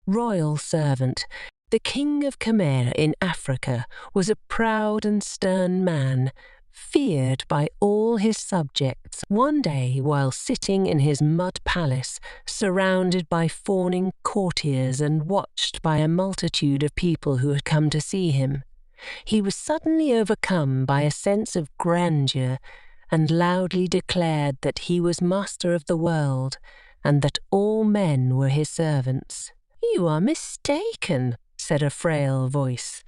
royal servant. The king of Khmer in Africa was a proud and stern man, feared by all his subjects. One day, while sitting in his mud palace, surrounded by fawning courtiers and watched by a multitude of people who had come to see him, he was suddenly overcome by a sense of grandeur and loudly declared that he was master of the world and that all men were his servants. "You are mistaken," said a frail voice.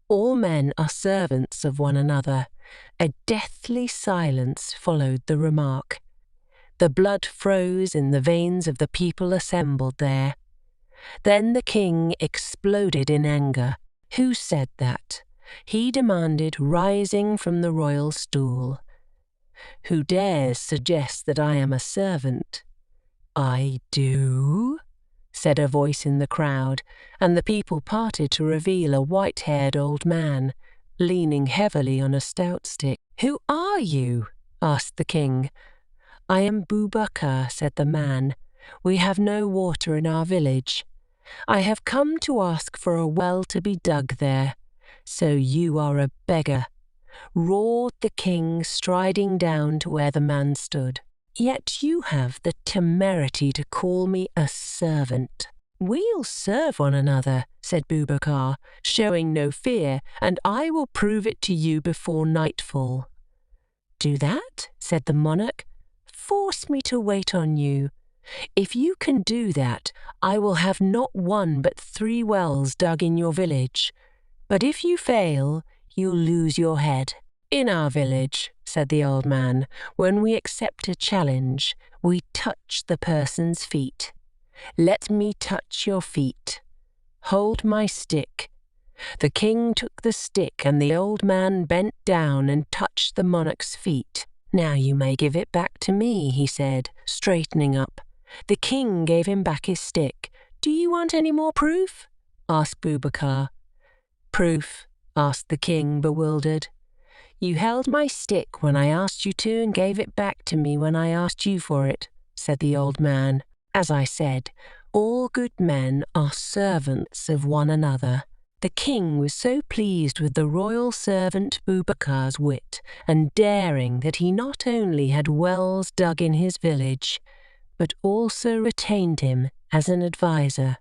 "All men are servants of one another." A deathly silence followed the remark. The blood froze in the veins of the people assembled there. Then the king exploded in anger. "Who said that?" he demanded, rising from the royal stool. "Who dares suggest that I am a servant?" "I do," said a voice in the crowd, and the people parted to reveal a white-haired old man, leaning heavily on a stout stick. "Who are you?" asked the king. "I am Boubacar," said the man. "We have no water in our village. I have come to ask for a well to be dug there. So you are a beggar," roared the king, striding down to where the man stood. "Yet you have the temerity to call me a servant." "We'll serve one another," said Boubacar, showing no fear, "and I will prove it to you before nightfall." "Do that," said the monarch. "Force me to wait on you. If you can do that, I will have not one but 3 wells dug in your village. But if you fail, you'll lose your head." "In our village," said the old man, "when we accept a challenge, we touch the person's feet. Let me touch your feet. Hold my stick." The king took the stick, and the old man bent down and touched the monarch's feet. "Now you may give it back to me," he said, straightening up. The king gave him back his stick. "Do you want any more proof?" asked Boubacar. "Proof?" asked the king, bewildered. "You held my stick when I asked you to and gave it back to me when I asked you for it," said the old man. "As I said, all good men are servants of one another." The king was so pleased with the royal servant Boubacar's wit and daring that he not only had wells dug in his village, but also retained him as an adviser.